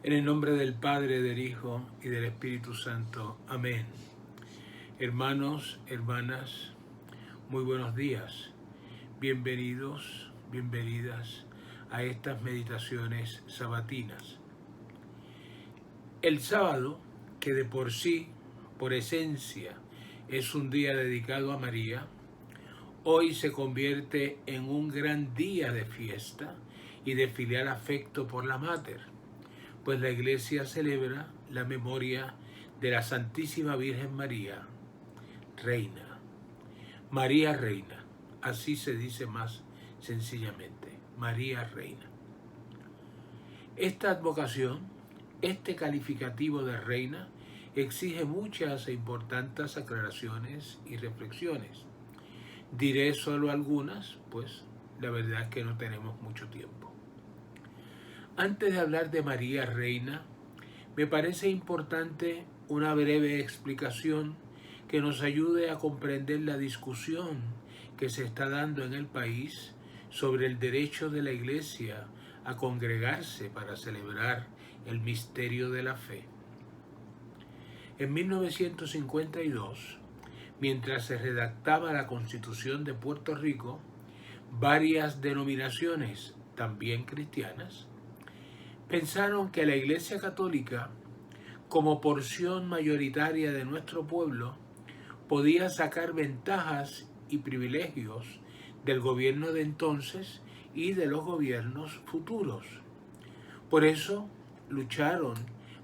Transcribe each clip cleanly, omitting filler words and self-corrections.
En el nombre del Padre, del Hijo y del Espíritu Santo. Amén. Hermanos, hermanas, muy buenos días. Bienvenidos, bienvenidas a estas meditaciones sabatinas. El sábado, que de por sí, por esencia, es un día dedicado a María, hoy se convierte en un gran día de fiesta y de filial afecto por la Mater, pues la Iglesia celebra la memoria de la Santísima Virgen María, Reina. María Reina, así se dice más sencillamente, María Reina. Esta advocación, este calificativo de reina, exige muchas e importantes aclaraciones y reflexiones. Diré solo algunas, pues la verdad es que no tenemos mucho tiempo. Antes de hablar de María Reina, me parece importante una breve explicación que nos ayude a comprender la discusión que se está dando en el país sobre el derecho de la Iglesia a congregarse para celebrar el misterio de la fe. En 1952, mientras se redactaba la Constitución de Puerto Rico, varias denominaciones, también cristianas, pensaron que la Iglesia Católica, como porción mayoritaria de nuestro pueblo, podía sacar ventajas y privilegios del gobierno de entonces y de los gobiernos futuros. Por eso lucharon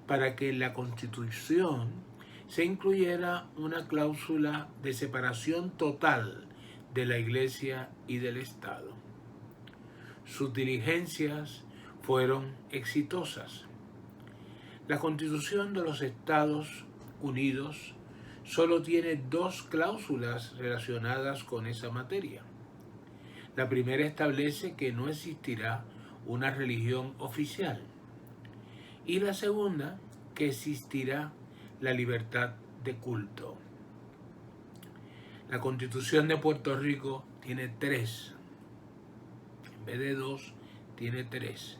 para que en la Constitución se incluyera una cláusula de separación total de la Iglesia y del Estado. Sus diligencias fueron exitosas. La Constitución de los Estados Unidos solo tiene dos cláusulas relacionadas con esa materia. La primera establece que no existirá una religión oficial y la segunda que existirá la libertad de culto. La Constitución de Puerto Rico tiene tres, en vez de dos, tiene tres.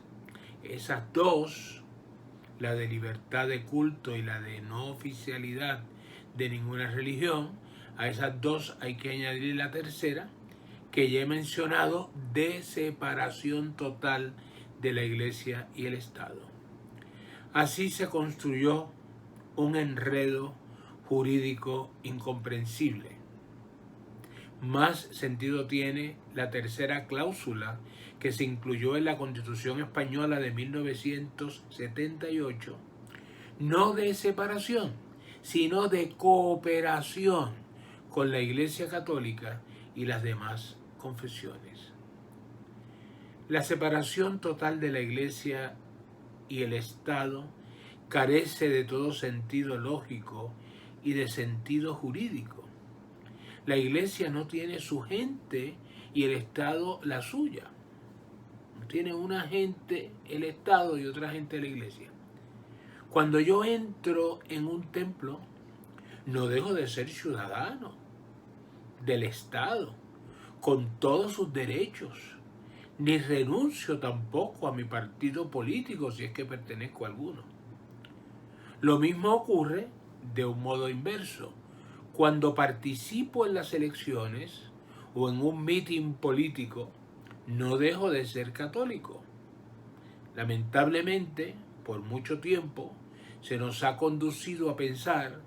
Esas dos, la de libertad de culto y la de no oficialidad de ninguna religión, a esas dos hay que añadir la tercera, que ya he mencionado, de separación total de la Iglesia y el Estado. Así se construyó un enredo jurídico incomprensible. Más sentido tiene la tercera cláusula que se incluyó en la Constitución Española de 1978, no de separación, sino de cooperación con la Iglesia Católica y las demás confesiones. La separación total de la Iglesia y el Estado carece de todo sentido lógico y de sentido jurídico. La Iglesia no tiene su gente y el Estado la suya. Tiene una gente el Estado y otra gente la Iglesia. Cuando yo entro en un templo, no dejo de ser ciudadano del Estado, con todos sus derechos, ni renuncio tampoco a mi partido político si es que pertenezco a alguno. Lo mismo ocurre de un modo inverso. Cuando participo en las elecciones o en un mitin político, no dejo de ser católico. Lamentablemente, por mucho tiempo, se nos ha conducido a pensar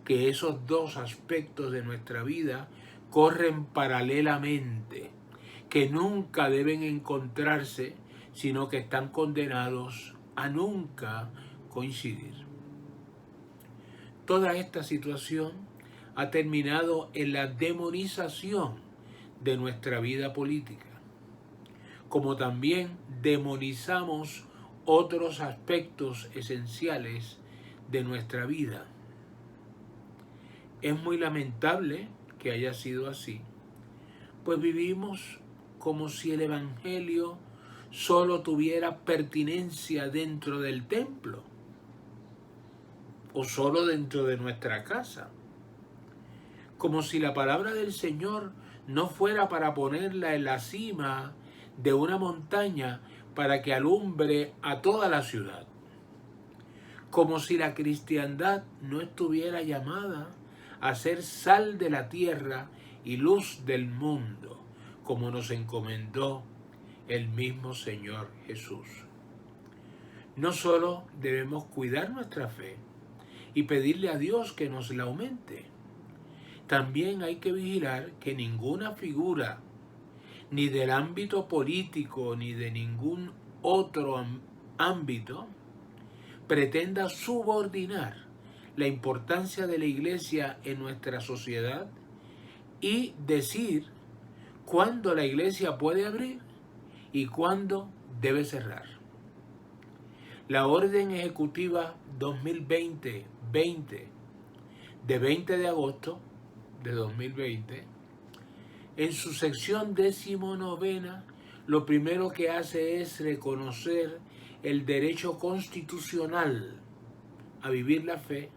que esos dos aspectos de nuestra vida corren paralelamente, que nunca deben encontrarse, sino que están condenados a nunca coincidir. Toda esta situación ha terminado en la demonización de nuestra vida política, como también demonizamos otros aspectos esenciales de nuestra vida. Es muy lamentable que haya sido así, pues vivimos como si el Evangelio solo tuviera pertinencia dentro del templo o solo dentro de nuestra casa, como si la palabra del Señor no fuera para ponerla en la cima de una montaña para que alumbre a toda la ciudad. como si la cristiandad no estuviera llamada a ser sal de la tierra y luz del mundo, como nos encomendó el mismo Señor Jesús. No solo debemos cuidar nuestra fe y pedirle a Dios que nos la aumente, también hay que vigilar que ninguna figura, ni del ámbito político ni de ningún otro ámbito, pretenda subordinar la importancia de la iglesia en nuestra sociedad y decir cuándo la iglesia puede abrir y cuándo debe cerrar. La Orden Ejecutiva 2020 de 20 de agosto de 2020, en su sección 19, lo primero que hace es reconocer el derecho constitucional a vivir la fe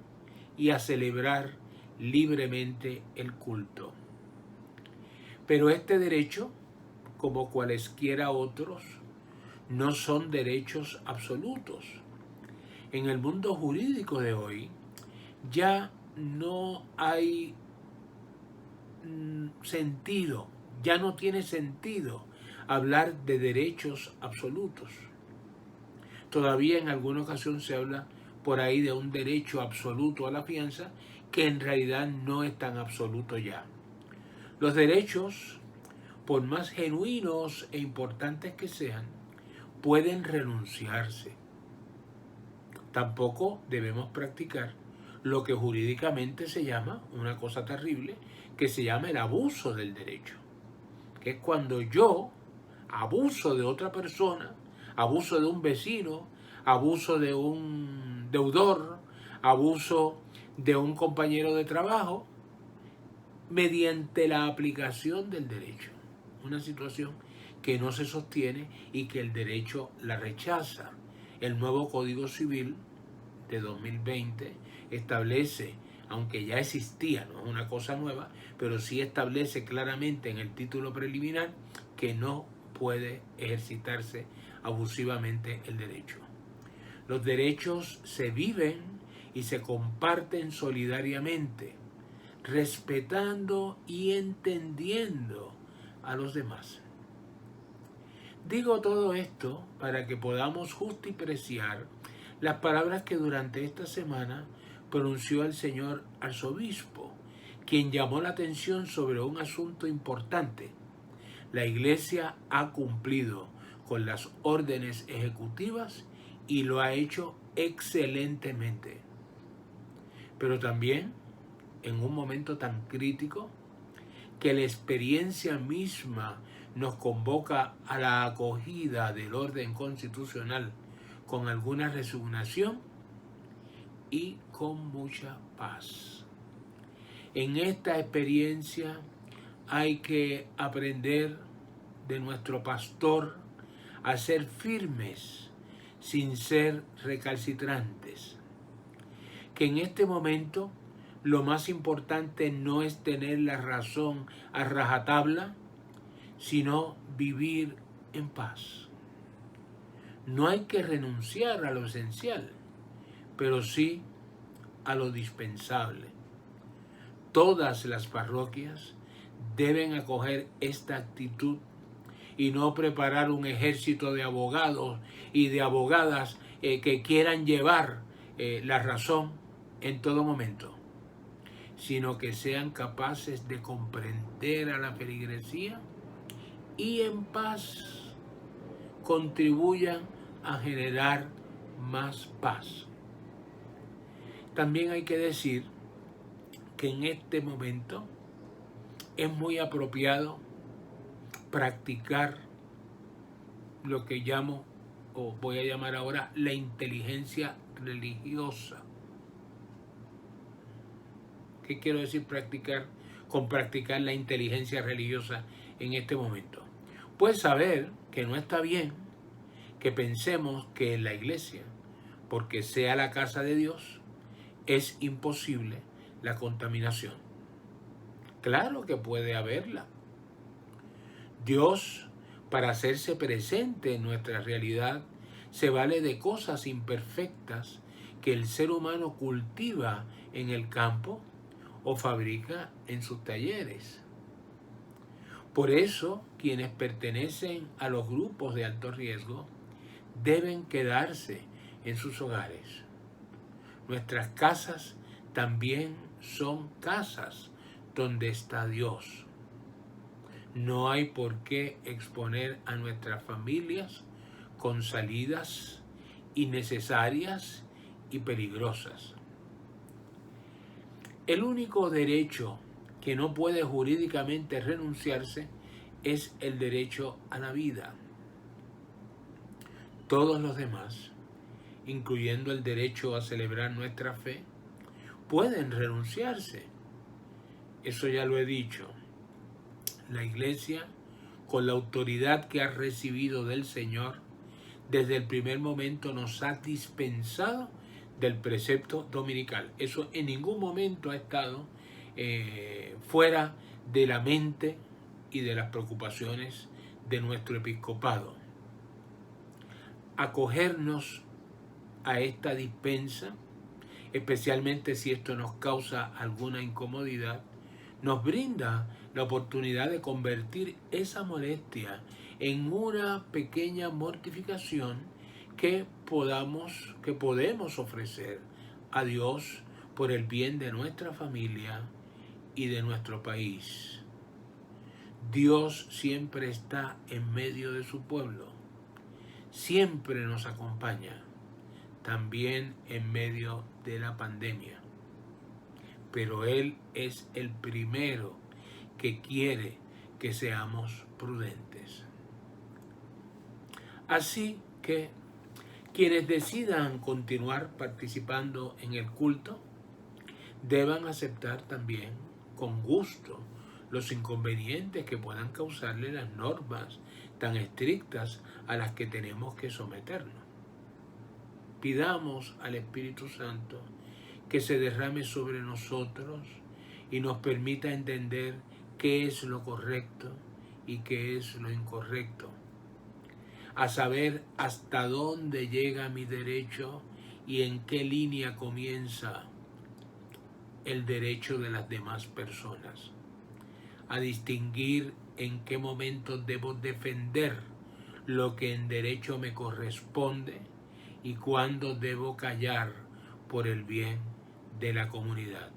y a celebrar libremente el culto. Pero este derecho, como cualesquiera otros, no son derechos absolutos. En el mundo jurídico de hoy ya no hay sentido, ya no tiene sentido hablar de derechos absolutos. Todavía en alguna ocasión se habla por ahí de un derecho absoluto a la fianza, que en realidad no es tan absoluto ya. Los derechos, por más genuinos e importantes que sean, pueden renunciarse. Tampoco debemos practicar lo que jurídicamente se llama, una cosa terrible, que se llama el abuso del derecho, que es cuando yo abuso de otra persona, abuso de un vecino, abuso de un deudor, abuso de un compañero de trabajo, mediante la aplicación del derecho. Una situación que no se sostiene y que el derecho la rechaza. El nuevo Código Civil de 2020 establece, aunque ya existía, no es una cosa nueva, pero sí establece claramente en el título preliminar que no puede ejercitarse abusivamente el derecho. Los derechos se viven y se comparten solidariamente, respetando y entendiendo a los demás. Digo todo esto para que podamos justipreciar las palabras que durante esta semana pronunció el señor arzobispo, quien llamó la atención sobre un asunto importante. La Iglesia ha cumplido con las órdenes ejecutivas y lo ha hecho excelentemente. Pero también, en un momento tan crítico, que la experiencia misma nos convoca a la acogida del orden constitucional con alguna resignación y con mucha paz. En esta experiencia hay que aprender de nuestro pastor a ser firmes sin ser recalcitrantes. Que en este momento lo más importante no es tener la razón a rajatabla, sino vivir en paz. No hay que renunciar a lo esencial, pero sí a lo dispensable. Todas las parroquias deben acoger esta actitud y no preparar un ejército de abogados y de abogadas que quieran llevar la razón en todo momento, sino que sean capaces de comprender a la feligresía y en paz contribuyan a generar más paz. También hay que decir que en este momento es muy apropiado practicar lo que llamo, o voy a llamar ahora, la inteligencia religiosa. ¿Qué quiero decir practicar con practicar la inteligencia religiosa en este momento? Pues saber que no está bien que pensemos que en la iglesia, porque sea la casa de Dios, es imposible la contaminación. Claro que puede haberla. Dios, para hacerse presente en nuestra realidad, se vale de cosas imperfectas que el ser humano cultiva en el campo o fabrica en sus talleres. Por eso, quienes pertenecen a los grupos de alto riesgo deben quedarse en sus hogares. Nuestras casas también son casas donde está Dios. No hay por qué exponer a nuestras familias con salidas innecesarias y peligrosas. El único derecho que no puede jurídicamente renunciarse es el derecho a la vida. Todos los demás, incluyendo el derecho a celebrar nuestra fe, pueden renunciarse. Eso ya lo he dicho. La Iglesia, con la autoridad que ha recibido del Señor, desde el primer momento nos ha dispensado del precepto dominical. Eso en ningún momento ha estado fuera de la mente y de las preocupaciones de nuestro episcopado. Acogernos a esta dispensa, especialmente si esto nos causa alguna incomodidad, nos brinda la oportunidad de convertir esa molestia en una pequeña mortificación que podemos ofrecer a Dios por el bien de nuestra familia y de nuestro país. Dios siempre está en medio de su pueblo, siempre nos acompaña, también en medio de la pandemia. Pero Él es el primero que quiere que seamos prudentes. Así que quienes decidan continuar participando en el culto deban aceptar también con gusto los inconvenientes que puedan causarle las normas tan estrictas a las que tenemos que someternos. Pidamos al Espíritu Santo que se derrame sobre nosotros y nos permita entender qué es lo correcto y qué es lo incorrecto, a saber hasta dónde llega mi derecho y en qué línea comienza el derecho de las demás personas, a distinguir en qué momento debo defender lo que en derecho me corresponde y cuándo debo callar por el bien de la comunidad.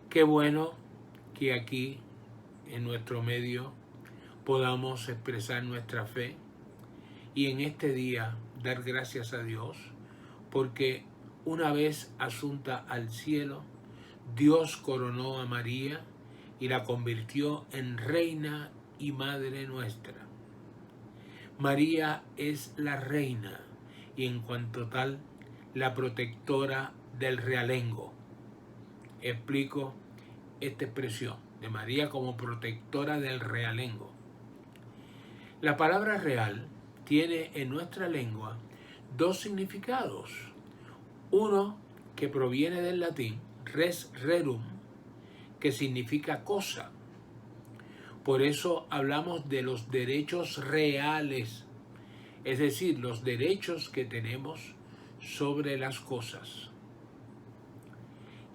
Qué bueno que aquí, en nuestro medio, podamos expresar nuestra fe y en este día dar gracias a Dios porque una vez asunta al cielo, Dios coronó a María y la convirtió en reina y madre nuestra. María es la reina y en cuanto tal, la protectora del realengo. Explico esta expresión de María como protectora del realengo. La palabra real tiene en nuestra lengua dos significados. Uno que proviene del latín, res rerum, que significa cosa. Por eso hablamos de los derechos reales, es decir, los derechos que tenemos sobre las cosas.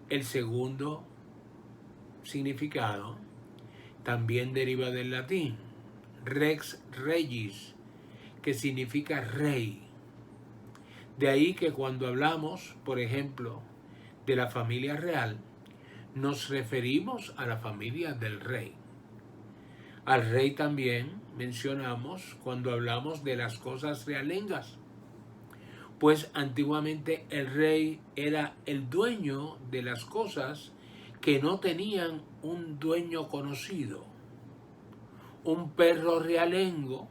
El segundo significado también deriva del latín, rex regis, que significa rey. De ahí que cuando hablamos, por ejemplo, de la familia real, nos referimos a la familia del rey. Al rey también mencionamos cuando hablamos de las cosas realengas, pues antiguamente el rey era el dueño de las cosas que no tenían un dueño conocido. Un perro realengo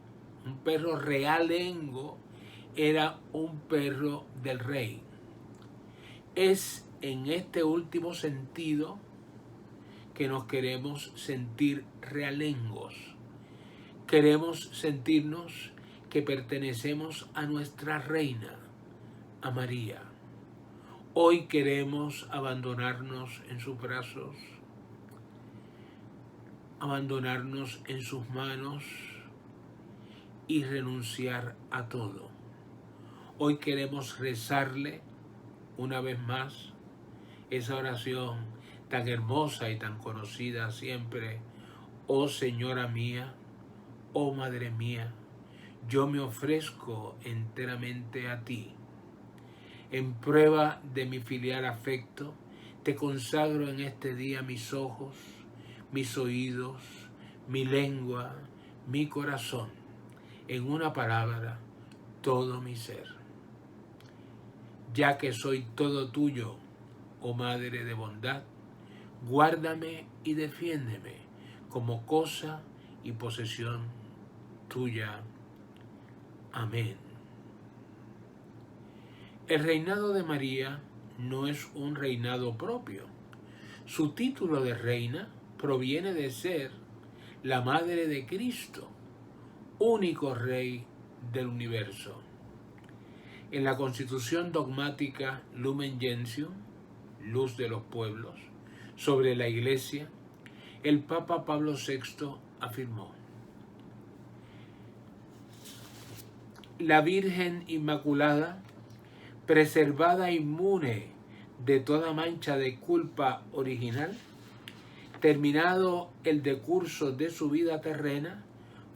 era un perro del rey. Es en este último sentido que nos queremos sentir realengos. Queremos sentirnos que pertenecemos a nuestra reina, a María. Hoy queremos abandonarnos en sus brazos, abandonarnos en sus manos y renunciar a todo. Hoy queremos rezarle una vez más esa oración tan hermosa y tan conocida siempre. Oh Señora mía, oh Madre mía, yo me ofrezco enteramente a ti. En prueba de mi filial afecto, te consagro en este día mis ojos, mis oídos, mi lengua, mi corazón, en una palabra, todo mi ser. Ya que soy todo tuyo, oh Madre de bondad, guárdame y defiéndeme como cosa y posesión tuya. Amén. El reinado de María no es un reinado propio. Su título de reina proviene de ser la Madre de Cristo, único Rey del universo. En la Constitución dogmática Lumen Gentium, Luz de los Pueblos, sobre la Iglesia, el Papa Pablo VI afirmó: la Virgen Inmaculada, preservada inmune de toda mancha de culpa original, terminado el decurso de su vida terrena,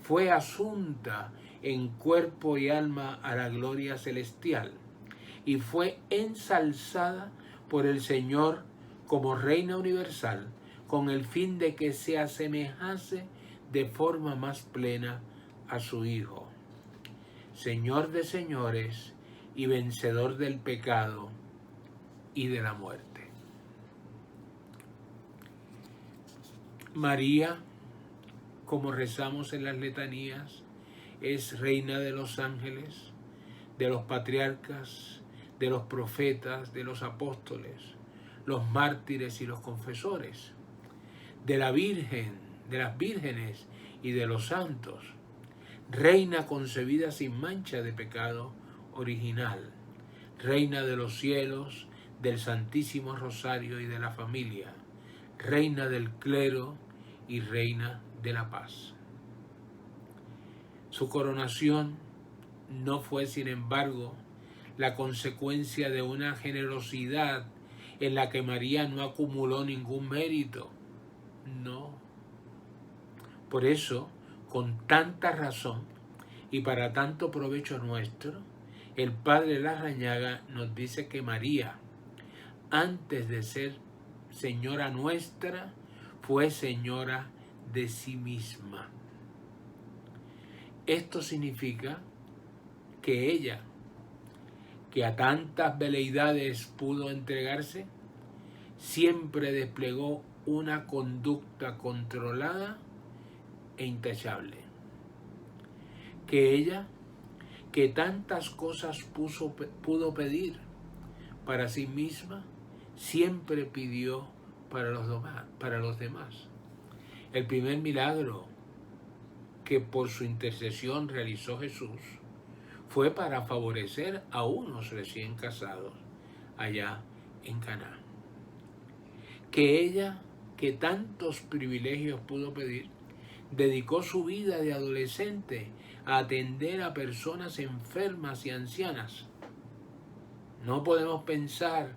fue asunta en cuerpo y alma a la gloria celestial y fue ensalzada por el Señor como Reina Universal con el fin de que se asemejase de forma más plena a su Hijo, Señor de señores y vencedor del pecado y de la muerte. María, como rezamos en las letanías, es reina de los ángeles, de los patriarcas, de los profetas, de los apóstoles, los mártires y los confesores, de la Virgen, de las vírgenes y de los santos, reina concebida sin mancha de pecado original, reina de los cielos, del Santísimo Rosario y de la familia, reina del clero y reina de la paz. Su coronación no fue, sin embargo, la consecuencia de una generosidad en la que María no acumuló ningún mérito. No. Por eso, con tanta razón y para tanto provecho nuestro, el Padre Larrañaga nos dice que María, antes de ser Señora nuestra, fue Señora de sí misma. Esto significa que ella, que a tantas veleidades pudo entregarse, siempre desplegó una conducta controlada e intachable. Que ella, que tantas cosas pudo pedir para sí misma, siempre pidió para los demás. El primer milagro que por su intercesión realizó Jesús fue para favorecer a unos recién casados allá en Caná. Que ella, que tantos privilegios pudo pedir, dedicó su vida de adolescente a atender a personas enfermas y ancianas. No podemos pensar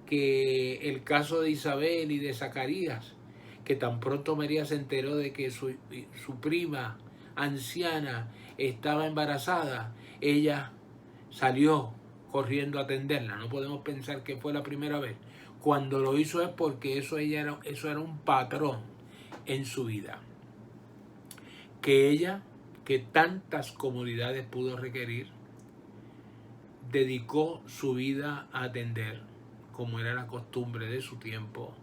que el caso de Isabel y de Zacarías, que tan pronto María se enteró de que su prima anciana estaba embarazada, ella salió corriendo a atenderla. No podemos pensar que fue la primera vez. Cuando lo hizo es porque eso era un patrón en su vida. Que ella, que tantas comodidades pudo requerir, dedicó su vida a atender, como era la costumbre de su tiempo,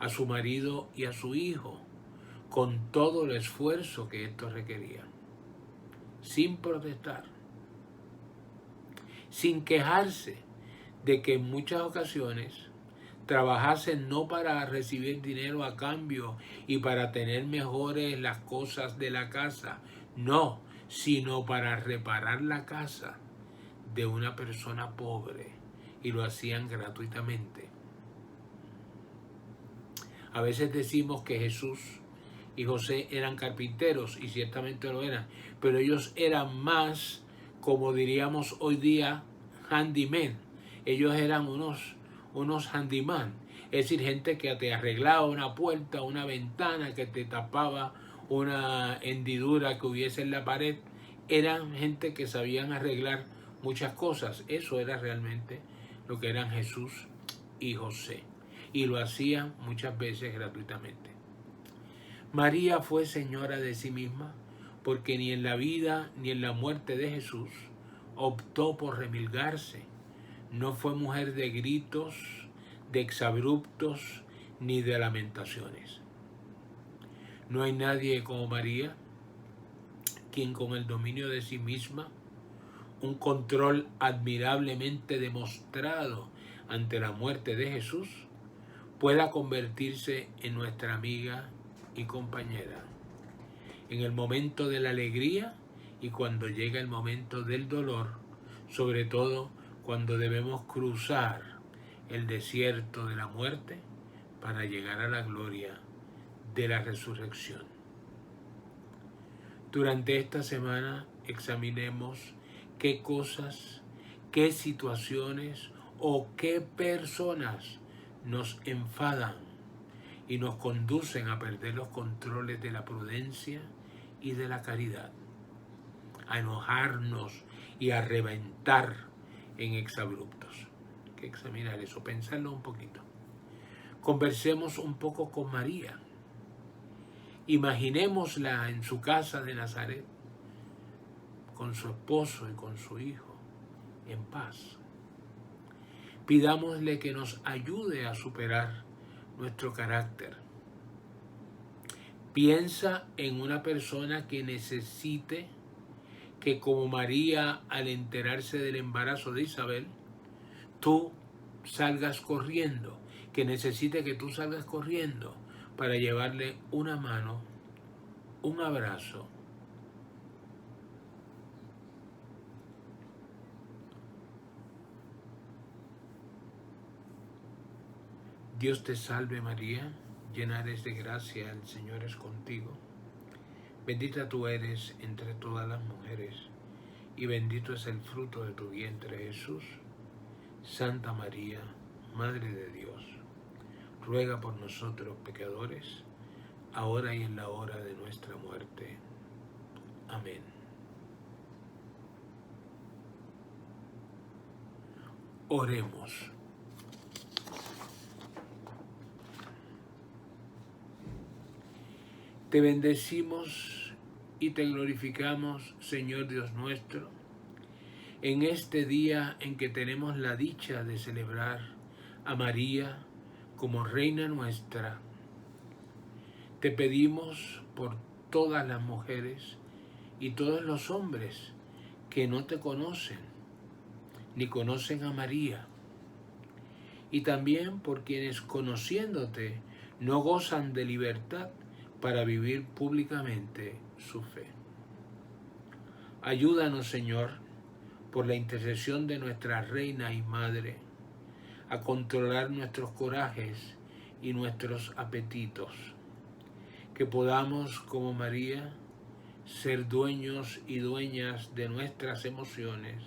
a su marido y a su hijo, con todo el esfuerzo que esto requería, sin protestar, sin quejarse de que en muchas ocasiones trabajasen no para recibir dinero a cambio y para tener mejores las cosas de la casa, no, sino para reparar la casa de una persona pobre, y lo hacían gratuitamente. A veces decimos que Jesús y José eran carpinteros, y ciertamente lo eran, pero ellos eran más, como diríamos hoy día, handymen. Ellos eran unos handyman, es decir, gente que te arreglaba una puerta, una ventana, que te tapaba una hendidura que hubiese en la pared. Eran gente que sabían arreglar muchas cosas. Eso era realmente lo que eran Jesús y José, y lo hacían muchas veces gratuitamente. María fue señora de sí misma, porque ni en la vida ni en la muerte de Jesús optó por remilgarse. No fue mujer de gritos, de exabruptos, ni de lamentaciones. No hay nadie como María, quien con el dominio de sí misma, un control admirablemente demostrado ante la muerte de Jesús, pueda convertirse en nuestra amiga y compañera. En el momento de la alegría y cuando llega el momento del dolor, sobre todo cuando debemos cruzar el desierto de la muerte para llegar a la gloria de la resurrección. Durante esta semana examinemos qué cosas, qué situaciones o qué personas nos enfadan y nos conducen a perder los controles de la prudencia y de la caridad, a enojarnos y a reventar en exabruptos. Hay que examinar eso, pensarlo un poquito. Conversemos un poco con María. Imaginémosla en su casa de Nazaret, con su esposo y con su hijo, en paz. Pidámosle que nos ayude a superar nuestro carácter. Piensa en una persona que necesite que, como María, al enterarse del embarazo de Isabel, tú salgas corriendo, que necesite que tú salgas corriendo para llevarle una mano, un abrazo. Dios te salve María, llena eres de gracia, el Señor es contigo. Bendita tú eres entre todas las mujeres, y bendito es el fruto de tu vientre Jesús. Santa María, Madre de Dios, ruega por nosotros pecadores, ahora y en la hora de nuestra muerte. Amén. Oremos. Te bendecimos y te glorificamos, Señor Dios nuestro, en este día en que tenemos la dicha de celebrar a María como Reina nuestra. Te pedimos por todas las mujeres y todos los hombres que no te conocen, ni conocen a María, y también por quienes conociéndote no gozan de libertad para vivir públicamente su fe. Ayúdanos, Señor, por la intercesión de nuestra Reina y Madre, a controlar nuestros corajes y nuestros apetitos, que podamos, como María, ser dueños y dueñas de nuestras emociones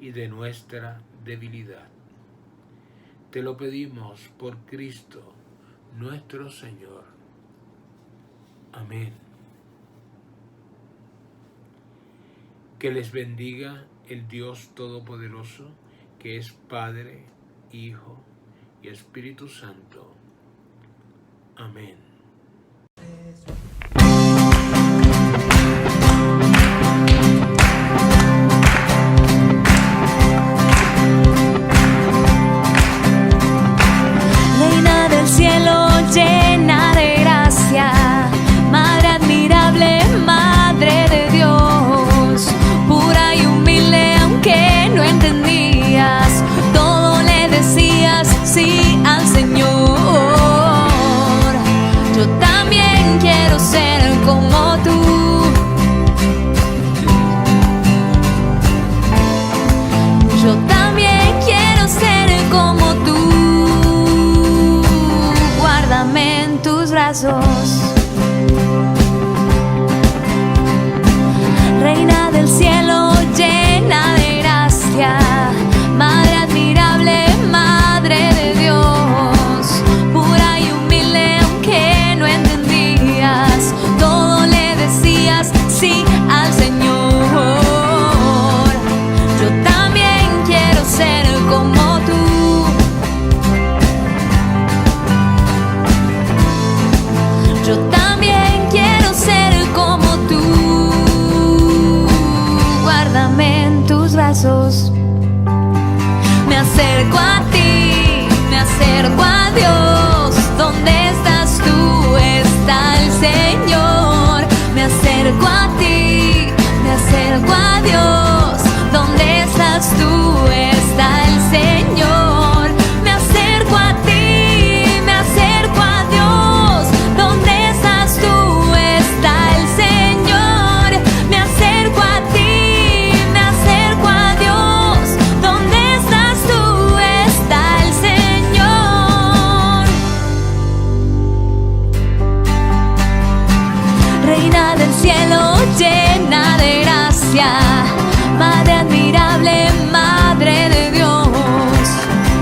y de nuestra debilidad. Te lo pedimos por Cristo, nuestro Señor. Amén. Que les bendiga el Dios Todopoderoso, que es Padre, Hijo y Espíritu Santo. Amén. Reina del cielo, llena de gracia, Madre admirable, Madre de Dios, pura y humilde aunque no entendías, todo le decías sí al Señor. brazos. Me acerco a ti, me acerco a Dios. ¿Dónde estás tú? Está el Señor. Me acerco a ti, me acerco a Dios. ¿Dónde estás tú? Está el Señor. Me acerco a ti, me acerco a Dios. ¿Dónde estás tú? Está el Señor. Me acerco a ti, me acerco a Dios. ¿Dónde estás tú? Está el Señor. Reina del cielo, llena de gracia, Madre admirable, Madre de Dios,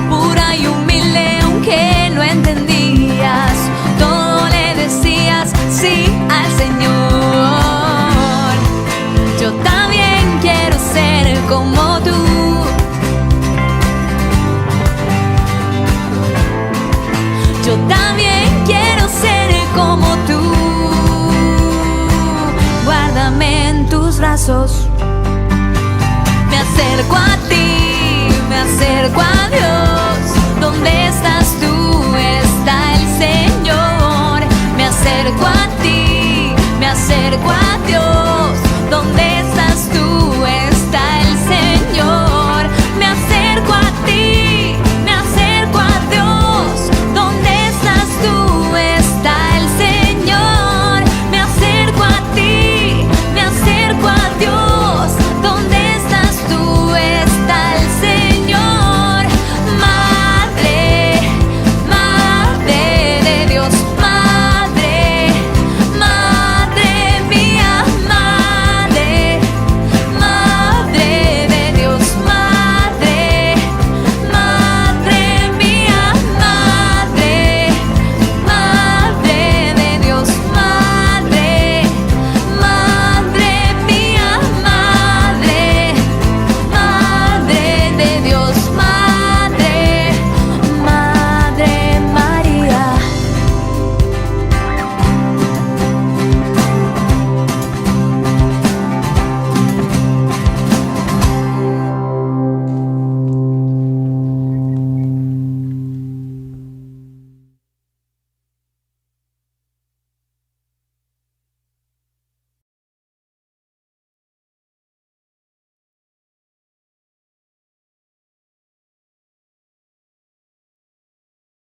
pura y humilde aunque no entendías, todo le decías sí al Señor. Yo también quiero ser como tú. Yo también quiero ser como tú. Guárdame en tus brazos. Me acerco a ti, me acerco a Dios. ¿Dónde estás tú? Está el Señor. Me acerco a ti, me acerco a Dios.